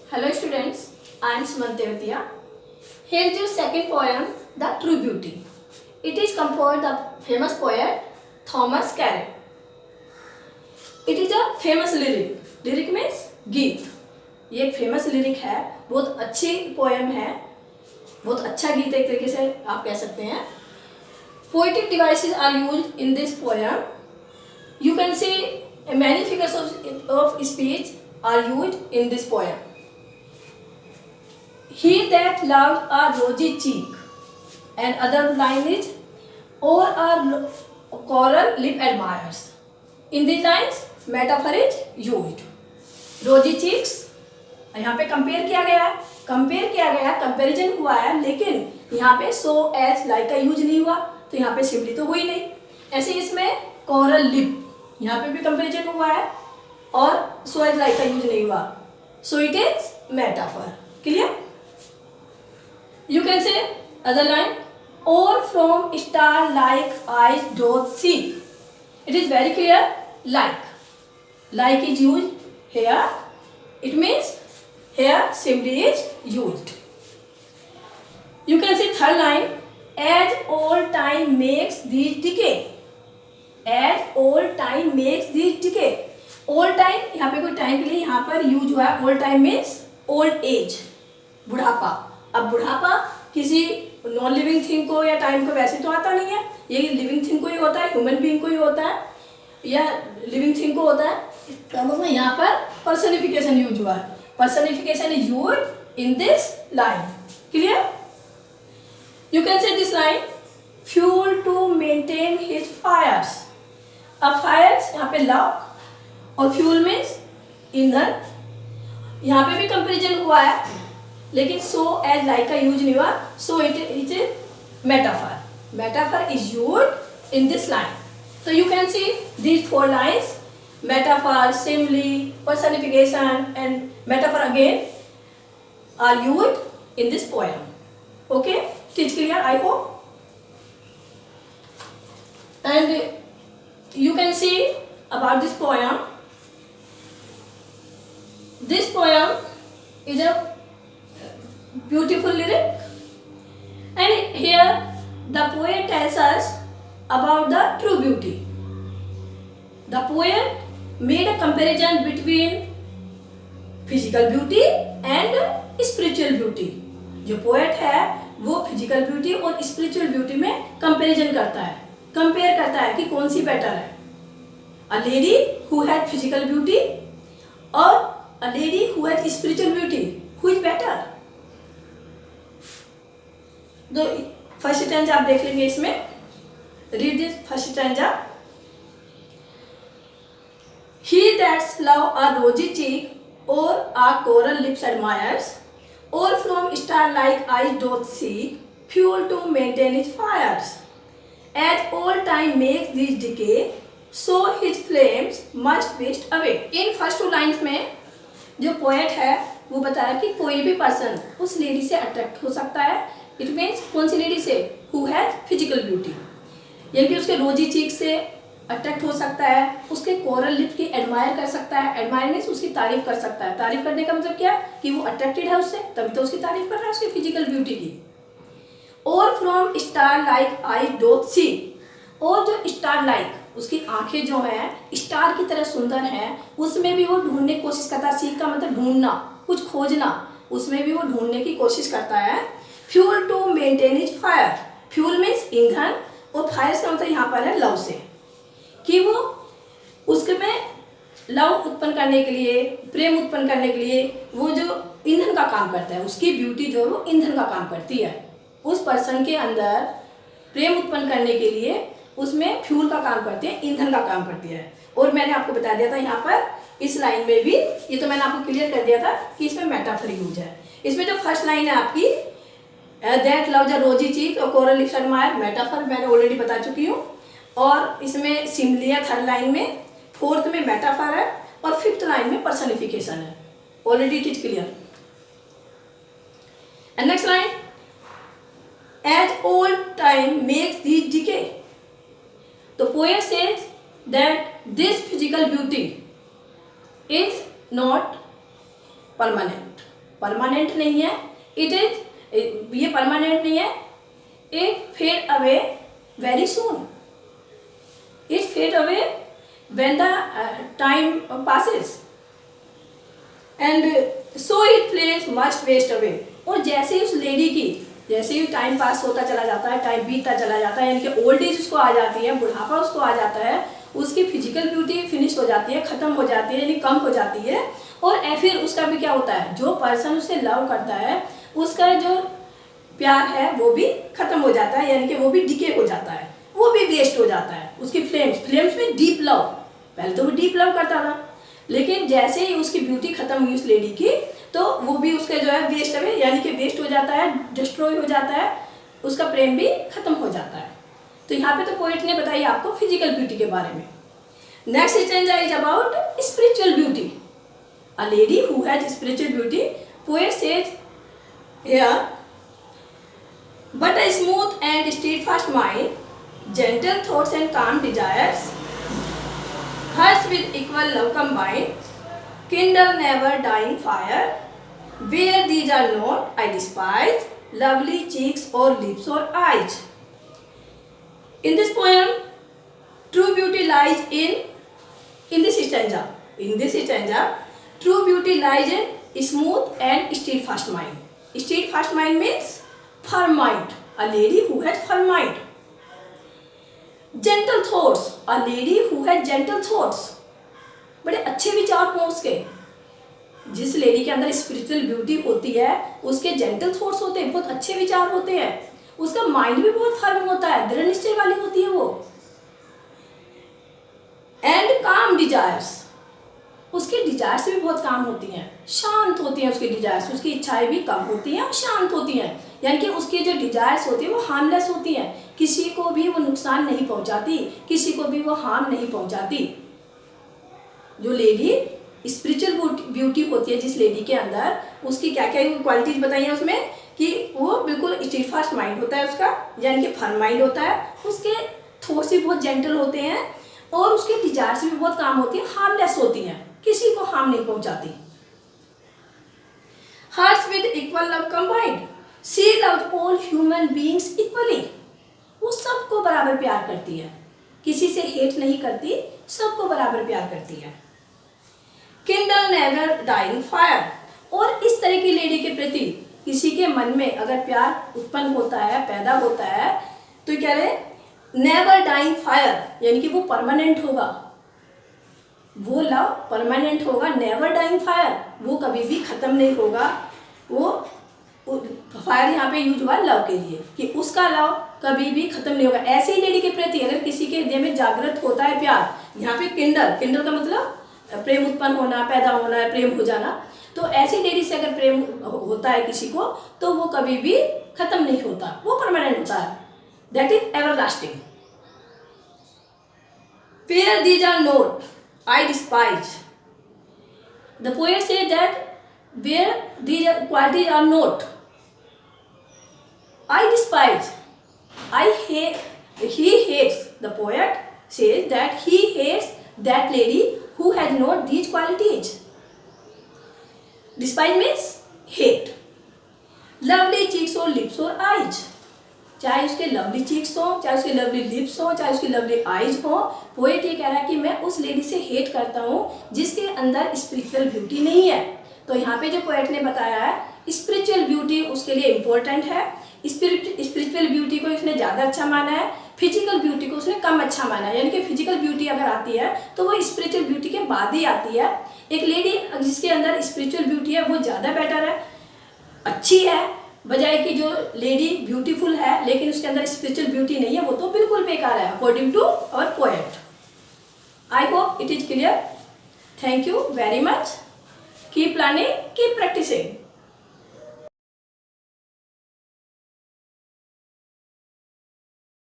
Hello students, I am Sumant Tevatia. Here is your second poem, The True Beauty. It is composed of famous poet Thomas Carlyle. It is a famous lyric. Lyric means गीत. ये एक famous lyric है, बहुत अच्छी poem है, बहुत अच्छा गीत एक तरीके से आप कह सकते हैं. Poetic devices are used in this poem. You can see many figures of speech are used in this poem. He that loved a rosy cheek, and other line is, or a coral lip admires. In these lines, metaphor is used. Rosy cheeks, यहाँ पे compare किया गया है, comparison हुआ है, लेकिन यहाँ पे so as like का यूज नहीं हुआ, तो यहाँ पे सिंपली तो हुई नहीं. ऐसे इसमें coral lip, यहाँ पे भी कंपेरिजन हुआ है और so as like का यूज नहीं हुआ, so it is metaphor. Clear? You can say other line, or from star like eyes doth see. It is very clear. Like is used here. It means here simply is used. You can see third line, as old time makes these decay. As old time makes these decay. Old time यहाँ पे कोई time के लिए यहाँ पर use हुआ है. Old time means old age, बुढ़ापा. अब बुढ़ापा किसी नॉन लिविंग थिंग को या टाइम को वैसे तो आता नहीं है, ये लिविंग थिंग को ही होता है, ह्यूमन बीइंग को ही होता है या लिविंग थिंग को होता है. इसका मतलब यहाँ पर पर्सनिफिकेशन यूज हुआ है. Personification is used in this line. Clear? You can say this line, fuel to maintain his fires. अब फायर्स यहाँ पे लव और फ्यूल मीन्स ईंधन. यहाँ पे भी कंपेरिजन हुआ है, लेकिन so as like का यूज नहीं हुआ, so it is metaphor. Metaphor is used in this line. So you can see these four lines: metaphor, simile, personification, and metaphor again are used in this poem. Okay, it is clear, I hope. And you can see about this poem. This poem is a beautiful lyric, and here the poet tells us about the true beauty. The poet made a comparison between physical beauty and spiritual beauty. जो poet है वो physical beauty और spiritual beauty में comparison करता है, compare करता है कि कौन सी better है. A lady who had physical beauty or a lady who had spiritual beauty, who is better? तो फर्स्ट स्टैंजा आप देख लेंगे इसमें. Read this first stanza. He that love a rosy cheek or a coral lips admires, or from star like eyes doth seek fuel to maintain his fires. As old time makes these decay, so his flames must waste away. In first two lines में जो poet है वो बताया कि कोई भी person उस lady से अट्रैक्ट हो सकता है. इट मीन्स कौन सी लेडी से? हु हैज फिजिकल ब्यूटी, यानी कि उसके रोजी चीक से अट्रैक्ट हो सकता है, उसके कोरल लिप की एडमायर कर सकता है. एडमायर मीन्स उसकी तारीफ कर सकता है. तारीफ करने का मतलब क्या? कि वो अट्रैक्टेड है उससे, तभी तो उसकी तारीफ कर रहा है उसकी फिजिकल ब्यूटी की. और फ्रॉम स्टार लाइक आई डोथ सी, और जो स्टार लाइक उसकी आंखें जो हैं स्टार की तरह सुंदर हैं, उसमें भी वो ढूंढने की कोशिश करता है. सीख का मतलब ढूंढना, कुछ खोजना, उसमें भी वो ढूंढने की कोशिश करता है. Fuel to maintain his fire. Fuel means ईंधन, और फायर का मतलब यहाँ पर है लव से, कि वो उसके में लव उत्पन्न करने के लिए, प्रेम उत्पन्न करने के लिए वो जो ईंधन का काम करता है, उसकी ब्यूटी जो है वो ईंधन का काम करती है. उस पर्सन के अंदर प्रेम उत्पन्न करने के लिए उसमें फ्यूल का काम करती है, ईंधन का काम करती है. और मैंने आपको बता दिया था यहाँ पर इस लाइन में भी, ये तो मैंने आपको क्लियर कर दिया था कि इसमें मेटाफर यूज है. इसमें जो फर्स्ट लाइन है आपकी, that love the rosy cheek और कोरल लिप्स एडमायर, मेटाफर मैंने ऑलरेडी बता चुकी हूँ. और इसमें सिमिली है थर्ड लाइन में, फोर्थ में मेटाफर है, और फिफ्थ लाइन में पर्सनिफिकेशन है. Already it is clear. And next line, as old time makes these decay. The poet says that this physical beauty is not permanent. Permanent नहीं है, it is, ये permanent नहीं है, it fade away very soon, it fade away when the time passes and so it place must waste away. और जैसे उस lady की, जैसे ही टाइम पास होता चला जाता है, टाइम बीतता चला जाता है, यानी कि ओल्ड एज उसको आ जाती है, बुढ़ापा उसको आ जाता है, उसकी फिजिकल ब्यूटी फिनिश हो जाती है, खत्म हो जाती है, यानी कम हो जाती है। और फिर उसका भी क्या होता है, जो पर्सन उससे लव करता है उसका जो प्यार है वो भी खत्म हो जाता है, यानी कि वो भी डिके हो जाता है, वो भी वेस्ट हो जाता है। उसकी फ्लेम्स में डीप लव, पहले तो वो डीप लव करता था, लेकिन जैसे ही उसकी ब्यूटी खत्म हुई उस लेडी की, तो वो भी उसका जो है वेस्ट है, यानी कि वेस्ट हो जाता है, डिस्ट्रॉय हो जाता है, उसका प्रेम भी खत्म हो जाता है। तो यहाँ पे तो पोएट ने बताई आपको फिजिकल ब्यूटी के बारे में। Next stanza is about spiritual beauty, a lady who has spiritual beauty. Poet says here, but a smooth and steadfast mind, gentle thoughts and calm desires, hers with equal love combined, kindle never dying fire, where these are not I despise, lovely cheeks or lips or eyes. In this poem, true beauty lies in this stanza. In this stanza, true beauty lies in smooth and steadfast mind. Steadfast mind means firm mind. A lady who has firm mind. Gentle thoughts, a lady who has gentle thoughts, बड़े अच्छे विचार हों उसके। जिस lady के अंदर spiritual beauty होती है उसके जेंटल थॉट्स होते हैं, बहुत अच्छे विचार होते हैं, उसका माइंड भी बहुत फर्म होता है, दृढ़ निश्चय वाली होती है वो। एंड काम डिजायर्स, उसके डिजायर्स भी बहुत काम होती हैं, शांत होती हैं उसकी डिजायर्स, उसकी इच्छाएं भी कम होती हैं और शांत होती हैं, यानी कि उसकी जो डिजायर्स होती है वो हार्मलेस होती हैं, किसी को भी वो नुकसान नहीं पहुंचाती, किसी को भी वो हार्म नहीं पहुंचाती। जो लेडी स्पिरिचुअल ब्यूटी होती है जिस लेडी के अंदर, उसकी क्या क्या क्वालिटीज बताई हैं उसमें, कि वो बिल्कुल स्टीडफास्ट माइंड होता है उसका, यानी कि फर्म माइंड होता है, उसके थॉट्स भी बहुत जेंटल होते हैं और उसकी डिजायर्स भी बहुत काम होती है, हार्मलेस होती हैं, किसी को हार्म नहीं पहुंचाती। Hers with equal love combined, she loves all human beings equally, वो सबको बराबर प्यार करती है, किसी से हेट नहीं करती, सबको बराबर प्यार करती है। किंडल नेवर डाइंग फायर, और इस तरह की लेडी के प्रति किसी के मन में अगर प्यार उत्पन्न होता है, पैदा होता है, तो क्या है, नेवर डाइंग फायर, यानी कि वो परमानेंट होगा, वो लव परमानेंट होगा। नेवर डाइंग फायर, वो कभी भी खत्म नहीं होगा। वो फायर यहाँ पे यूज हुआ लव के लिए, कि उसका लव कभी भी खत्म नहीं होगा। ऐसी लेडी के प्रति अगर किसी के हृदय में जागृत होता है प्यार, यहाँ पे किंडल का मतलब प्रेम उत्पन्न होना, पैदा होना, प्रेम हो जाना, तो ऐसी लेडी से अगर प्रेम होता है किसी को, तो वो कभी भी खत्म नहीं होता, वो परमानेंट होता है, that is everlasting. Where these are not, I despise. The poet says that where these qualities are not, I despise. He hates. The poet says that he hates that lady who has not these qualities. Despise means hate. Lovely cheeks or lips or eyes, चाहे उसके lovely cheeks हो, चाहे उसके lovely lips हो, चाहे उसकी lovely eyes हो, poet ये कह रहा है कि मैं उस लेडी से हेट करता हूँ जिसके अंदर स्पिरिचुअल ब्यूटी नहीं है। तो यहाँ पे जो पोएट ने बताया है स्पिरिचुअल ब्यूटी उसके लिए इम्पोर्टेंट है, स्पिरिचुअल ब्यूटी को उसने ज़्यादा अच्छा माना है, फिजिकल ब्यूटी को उसने कम अच्छा माना है, यानी कि फिजिकल ब्यूटी अगर आती है तो वो स्पिरिचुअल ब्यूटी के बाद ही आती है। एक लेडी जिसके अंदर स्पिरिचुअल ब्यूटी है वो ज़्यादा बेटर है, अच्छी है, बजाय कि जो लेडी ब्यूटीफुल है लेकिन उसके अंदर स्पिरिचुअल ब्यूटी नहीं है, वो तो बिल्कुल बेकार है according to our poet. I hope it is clear. Thank you very much. Keep learning, keep practising.